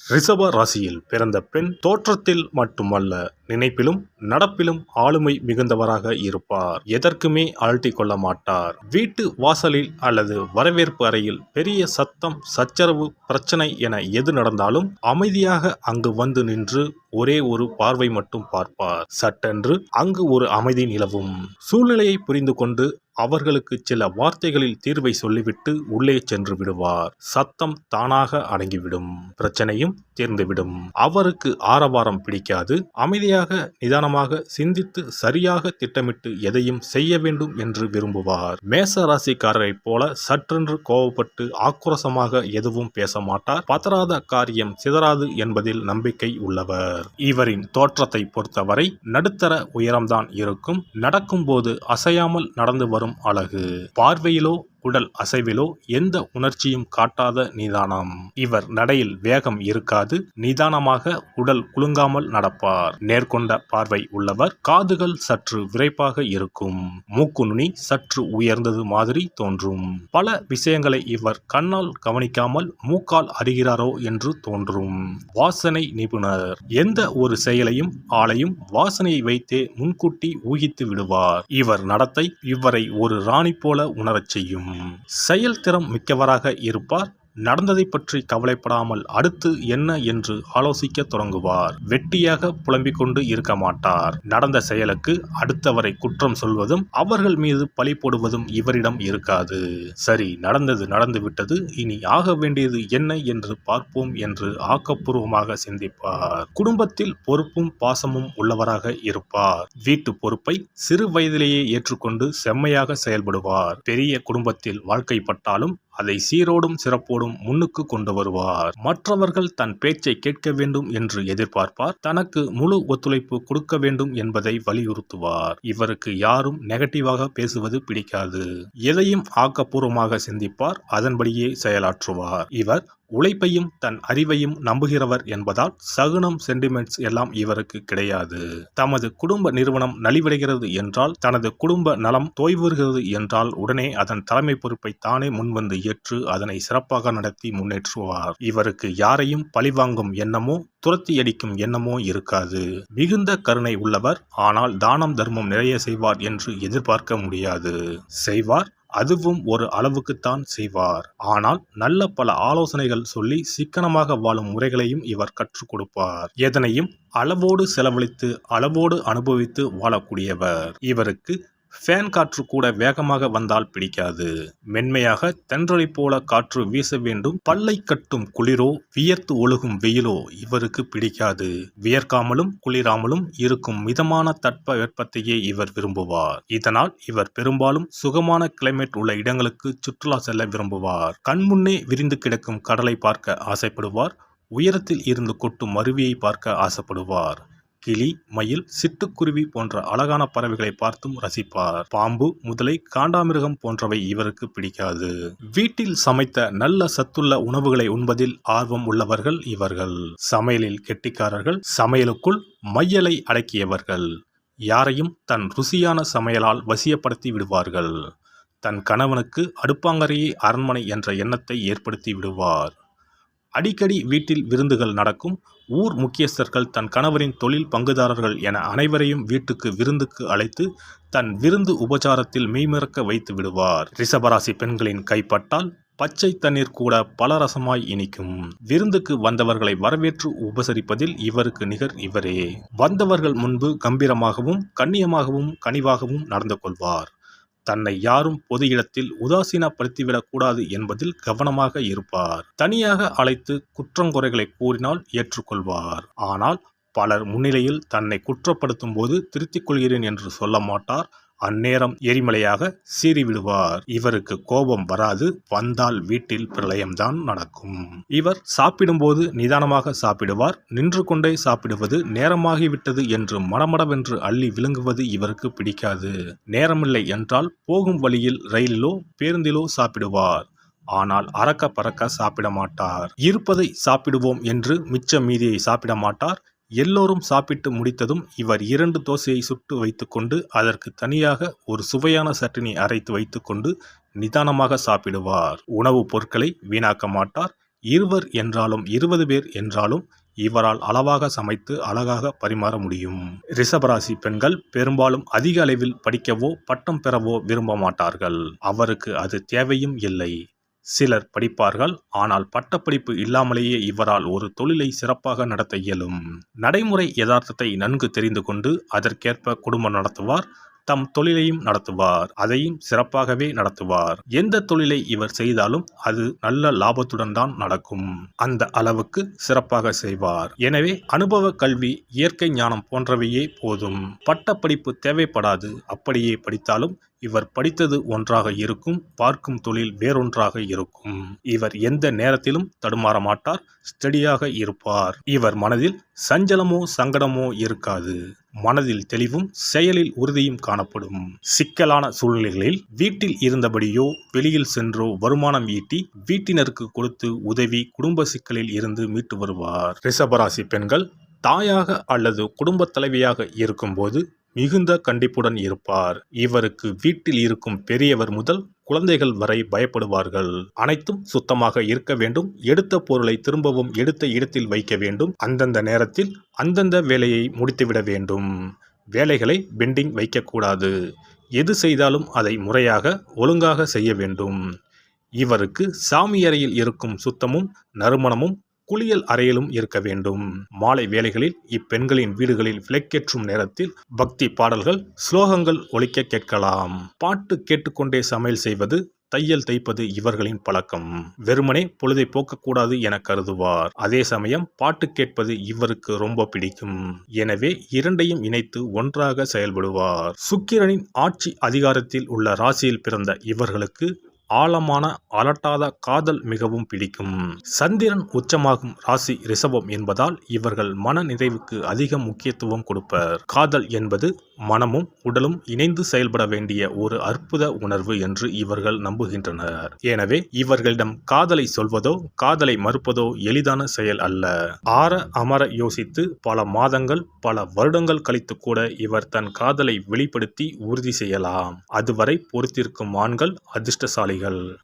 ரிஷப ராசியில் பிறந்த பெண் தோற்றத்தில் மட்டுமல்ல, நினைப்பிலும் நடப்பிலும் ஆளுமை மிகுந்தவராக இருப்பார். எதற்குமே அழட்டிக் கொள்ள மாட்டார். வீட்டு வாசலில் அல்லது வரவேற்பு அறையில் பெரிய சத்தம், சச்சரவு, பிரச்சனை என எது நடந்தாலும் அமைதியாக அங்கு வந்து நின்று ஒரே ஒரு பார்வை மட்டும் பார்ப்பார். சட்டென்று அங்கு ஒரு அமைதி நிலவும். சூழ்நிலையை புரிந்து கொண்டு அவர்களுக்கு சில வார்த்தைகளில் தீர்வை சொல்லிவிட்டு உள்ளே சென்று விடுவார். சத்தம் தானாக அடங்கிவிடும். பிரச்சனையும் தீர்ந்துவிடும். அவருக்கு ஆரவாரம் பிடிக்காது. அமைதியாக நிதானமாக சிந்தித்து சரியாக திட்டமிட்டு எதையும் செய்ய வேண்டும் என்று விரும்புவார். மேச ராசிக்காரரைப் போல சற்றென்று கோபப்பட்டு ஆக்ரோசமாக எதுவும் பேச மாட்டார். பதறாத காரியம் சிதறாது என்பதில் நம்பிக்கை உள்ளவர். இவரின் தோற்றத்தை பொறுத்தவரை நடுத்தர உயரம்தான் இருக்கும். நடக்கும்போது அசையாமல் நடந்து வரும் அழகு. பார்வையிலோ உடல் அசைவிலோ எந்த உணர்ச்சியும் காட்டாத நிதானம். இவர் நடையில் வேகம் இருக்காது. நிதானமாக உடல் குலுங்காமல் நடப்பார். நேர்கொண்ட பார்வை உள்ளவர். காதுகள் சற்று விரைப்பாக இருக்கும். மூக்கு நுனி சற்று உயர்ந்தது மாதிரி தோன்றும். பல விஷயங்களை இவர் கண்ணால் கவனிக்காமல் மூக்கால் அறிகிறாரோ என்று தோன்றும். வாசனை நிபுணர். எந்த ஒரு செயலையும் ஆளையும் வாசனையை வைத்தே முன்கூட்டி ஊகித்து விடுவார். இவர் நடத்தை இவரை ஒரு ராணி போல உணரச் செய்யும். செயல்திறம் மிக்கவராக இருப்பார். நடந்ததை பற்றி கவலைப்படாமல் அடுத்து என்ன என்று ஆலோசிக்க தொடங்குவார். வெட்டியாக புலம்பிக் கொண்டு இருக்க மாட்டார். நடந்த செயலுக்கு அடுத்தவரை குற்றம் சொல்வதும் அவர்கள் மீது பழி போடுவதும் இவரிடம் இருக்காது. சரி, நடந்தது நடந்துவிட்டது, இனி ஆக வேண்டியது என்ன என்று பார்ப்போம் என்று ஆக்கப்பூர்வமாக சிந்திப்பார். குடும்பத்தில் பொறுப்பும் பாசமும் உள்ளவராக இருப்பார். வீட்டு பொறுப்பை சிறு வயதிலேயே ஏற்றுக்கொண்டு செம்மையாக செயல்படுவார். பெரிய குடும்பத்தில் வாழ்க்கைப்பட்டாலும் அதை சீரோடும் சிறப்போடும் முன்னுக்கு கொண்டு வருவார். மற்றவர்கள் தன் பேச்சை கேட்க வேண்டும் என்று எதிர்பார்ப்பார். தனக்கு முழு ஒத்துழைப்பு கொடுக்க வேண்டும் என்பதை வலியுறுத்துவார். இவருக்கு யாரும் நெகட்டிவாக பேசுவது பிடிக்காது. எதையும் ஆக்கப்பூர்வமாக சிந்திப்பார். அதன்படியே செயலாற்றுவார். இவர் உழைப்பையும் தன் அறிவையும் நம்புகிறவர் என்பதால் சகுனம், சென்டிமெண்ட்ஸ் எல்லாம் இவருக்கு கிடையாது. தமது குடும்ப நிறுவனம் நலிவடைகிறது என்றால், தனது குடும்ப நலம் தோய்வுறுகிறது என்றால் உடனே அதன் தலைமை பொறுப்பை தானே முன்வந்து ஏற்று அதனை சிறப்பாக நடத்தி முன்னேற்றுவார். இவருக்கு யாரையும் பழிவாங்கும் எண்ணமோ துரத்தி அடிக்கும் எண்ணமோ இருக்காது. மிகுந்த கருணை உள்ளவர். ஆனால் தானம் தர்மம் நிறைய செய்வார் என்று எதிர்பார்க்க முடியாது. செய்வார், அதுவும் ஒரு அளவுக்குத்தான் செய்வார். ஆனால் நல்ல பல ஆலோசனைகள் சொல்லி சிக்கனமாக வாழும் முறைகளையும் இவர் கற்றுக் கொடுப்பார். எதனையும் அளவோடு செலவழித்து அளவோடு அனுபவித்து வாழக்கூடியவர். இவருக்கு ஃபேன் காற்று கூட வேகமாக வந்தால் பிடிக்காது. மென்மையாக தென்றலை போல காற்று வீச வேண்டும். பல்லை கட்டும் குளிரோ வியர்த்து ஒழுகும் வெயிலோ இவருக்கு பிடிக்காது. வியர்க்காமலும் குளிராமலும் இருக்கும் மிதமான தட்ப வெப்பத்தையே இவர் விரும்புவார். இதனால் இவர் பெரும்பாலும் சுகமான கிளைமேட் உள்ள இடங்களுக்கு சுற்றுலா செல்ல விரும்புவார். கண்முன்னே விரிந்து கிடக்கும் கடலை பார்க்க ஆசைப்படுவார். உயரத்தில் இருந்து கொட்டும் அருவியை பார்க்க ஆசைப்படுவார். கிளி, மயில், சிட்டுக்குருவி போன்ற அழகான பறவைகளை பார்த்தும் ரசிப்பார். பாம்பு, முதலை, காண்டாமிருகம் போன்றவை இவருக்கு பிடிக்காது. வீட்டில் சமைத்த நல்ல சத்துள்ள உணவுகளை உண்பதில் ஆர்வம் உள்ளவர்கள் இவர்கள். சமையலில் கெட்டிக்காரர்கள். சமையலுக்குள் மையலை அடக்கியவர்கள். யாரையும் தன் ருசியான சமையலால் வசியப்படுத்தி விடுவார்கள். தன் கணவனுக்கு அடுப்பாங்கரையே அரண்மனை என்ற எண்ணத்தை ஏற்படுத்தி விடுவார். அடிக்கடி வீட்டில் விருந்துகள் நடக்கும். ஊர் முக்கியஸ்தர்கள், தன் கணவரின் தொழில் பங்குதாரர்கள் என அனைவரையும் வீட்டுக்கு விருந்துக்கு அழைத்து தன் விருந்து உபச்சாரத்தில் மெய்மறக்க வைத்து விடுவார். ரிஷபராசி பெண்களின் கைப்பட்டால் பச்சை தண்ணீர் கூட பலரசமாய் இனிக்கும். விருந்துக்கு வந்தவர்களை வரவேற்று உபசரிப்பதில் இவருக்கு நிகர் இவரே. வந்தவர்கள் முன்பு கம்பீரமாகவும் கண்ணியமாகவும் கனிவாகவும் நடந்து கொள்வார். தன்னை யாரும் பொது இடத்தில் உதாசீனப்படுத்திவிடக் கூடாது என்பதில் கவனமாக இருப்பார். தனியாக அழைத்து குற்றங்குறைகளை கூறினால் ஏற்றுக்கொள்வார். ஆனால் பலர் முன்னிலையில் தன்னை குற்றப்படுத்தும் போது திருத்திக் கொள்கிறேன் என்று சொல்ல மாட்டார். அந்நேரம் எரிமலையாக சீறிவிடுவார். இவருக்கு கோபம் வராது. வந்தால் வீட்டில் பிரளயம்தான் நடக்கும். இவர் சாப்பிடும்போது நிதானமாக சாப்பிடுவார். நின்று கொண்டே சாப்பிடுவது, நேரமாகிவிட்டது என்று மடமடவென்று அள்ளி விழுங்குவது இவருக்கு பிடிக்காது. நேரமில்லை என்றால் போகும் வழியில் ரயிலிலோ பேருந்திலோ சாப்பிடுவார். ஆனால் அறக்க பறக்க சாப்பிட மாட்டார். இருப்பதை சாப்பிடுவோம் என்று மிச்ச மீதியை சாப்பிட மாட்டார். எல்லோரும் சாப்பிட்டு முடித்ததும் இவர் 2 தோசையை சுட்டு வைத்துக்கொண்டு அதற்கு தனியாக ஒரு சுவையான சட்டினி அரைத்து வைத்துக்கொண்டு நிதானமாக சாப்பிடுவார். உணவுப் பொருட்களை வீணாக்க மாட்டார். இருவர் என்றாலும் 20 பேர் என்றாலும் இவரால் அளவாக சமைத்து அழகாக பரிமாற முடியும். ரிஷபராசி பெண்கள் பெரும்பாலும் அதிக அளவில் படிக்கவோ பட்டம் பெறவோ விரும்ப மாட்டார்கள். அவருக்கு அது தேவையும் இல்லை. சிலர் படிப்பார்கள், ஆனால் பட்டப்படிப்பு இல்லாமலேயே இவரால் ஒரு தொழிலை சிறப்பாக நடத்த இயலும். நடைமுறை யதார்த்தத்தை நன்கு தெரிந்து கொண்டு அதற்கேற்ப குடும்பம் நடத்துவார். தம் தொழிலையும் நடத்துவார். அதையும் சிறப்பாகவே நடத்துவார். எந்த தொழிலை இவர் செய்தாலும் அது நல்ல லாபத்துடன் தான் நடக்கும். அந்த அளவுக்கு சிறப்பாக செய்வார். எனவே அனுபவ கல்வி, இயற்கை ஞானம் போன்றவையே போதும். பட்டப்படிப்பு தேவைப்படாது. அப்படியே படித்தாலும் இவர் படித்தது ஒன்றாக இருக்கும், பார்க்கும் தொழில் வேறொன்றாக இருக்கும். இவர் எந்த நேரத்திலும் தடுமாற மாட்டார், ஸ்டடியாக இருப்பார். இவர் மனதில் சஞ்சலமோ சங்கடமோ இருக்காது. மனதில் தெளிவும் செயலில் உறுதியும் காணப்படும். சிக்கலான சூழ்நிலைகளில் வீட்டில் இருந்தபடியோ வெளியில் சென்றோ வருமானம் ஈட்டி வீட்டினருக்கு கொடுத்து உதவி குடும்ப சிக்கலில் இருந்து மீட்டு வருவார். ரிஷபராசி பெண்கள் தாயாக அல்லது குடும்ப தலைவியாக இருக்கும்போது மிகுந்த கண்டிப்புடன் இருப்பார். இவருக்கு வீட்டில் இருக்கும் பெரியவர் முதல் குழந்தைகள் வரை பயப்படுவார்கள். அனைத்தும் சுத்தமாக இருக்க வேண்டும். எடுத்த பொருளை திரும்பவும் எடுத்த இடத்தில் வைக்க வேண்டும். அந்தந்த நேரத்தில் அந்தந்த வேலையை முடித்துவிட வேண்டும். வேலைகளை பெண்டிங் வைக்கக்கூடாது. எது செய்தாலும் அதை முறையாக ஒழுங்காக செய்ய வேண்டும். இவருக்கு சாமியறையில் இருக்கும் சுத்தமும் நறுமணமும் குளியல் அறையிலும் இருக்க வேண்டும். மாலை வேளைகளில் இப்பெண்களின் வீடுகளில் விளக்கேற்றும் நேரத்தில் பக்தி பாடல்கள், ஸ்லோகங்கள் ஒலிக்க கேட்கலாம். பாட்டு கேட்டுக்கொண்டே சமையல் செய்வது, தையல் தைப்பது இவர்களின் பழக்கம். வெறுமனே பொழுதை போக்கக்கூடாது என கருதுவார். அதே சமயம் பாட்டு கேட்பது இவருக்கு ரொம்ப பிடிக்கும். எனவே இரண்டையும் இணைத்து ஒன்றாக செயல்படுவார். சுக்கிரனின் ஆட்சி அதிகாரத்தில் உள்ள ராசியில் பிறந்த இவர்களுக்கு ஆழமான அலட்டாத காதல் மிகவும் பிடிக்கும். சந்திரன் உச்சமாகும் ராசி ரிஷபம் என்பதால் இவர்கள் மன நிறைவுக்கு அதிக முக்கியத்துவம் கொடுப்பர். காதல் என்பது மனமும் உடலும் இணைந்து செயல்பட வேண்டிய ஒரு அற்புத உணர்வு என்று இவர்கள் நம்புகின்றனர். எனவே இவர்களிடம் காதலை சொல்வதோ காதலை மறுப்பதோ எளிதான செயல் அல்ல. ஆற அமர யோசித்து பல மாதங்கள் பல வருடங்கள் கழித்து கூட இவர் தன் காதலை வெளிப்படுத்தி உறுதி செய்யலாம். அதுவரை பொறுத்திருக்கும் ஆண்கள் அதிர்ஷ்டசாலிகள்.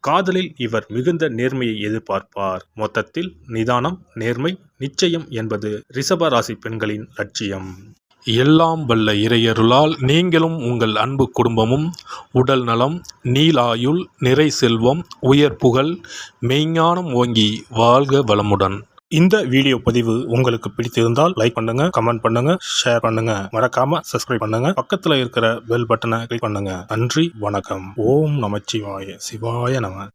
காதலில் இவர் மிகுந்த நேர்மையை எதிர்பார்ப்பார். மொத்தத்தில் நிதானம், நேர்மை, நிச்சயம் என்பது ரிஷப ராசி பெண்களின் லட்சியம். எல்லாம் வல்ல இறையருளால் நீங்களும் உங்கள் அன்பு குடும்பமும் உடல் நலம், நீலாயுள், நிறை செல்வம், உயர் புகழ், மெய்ஞானம் ஓங்கி வாழ்க வளமுடன். இந்த வீடியோ பதிவு உங்களுக்கு பிடித்திருந்தால் லைக் பண்ணுங்க, கமெண்ட் பண்ணுங்க, ஷேர் பண்ணுங்க. மறக்காம சப்ஸ்கிரைப் பண்ணுங்க. பக்கத்துல இருக்கிற பெல் பட்டனை கிளிக் பண்ணுங்க. நன்றி, வணக்கம். ஓம் நமச்சிவாய. சிவாய நம.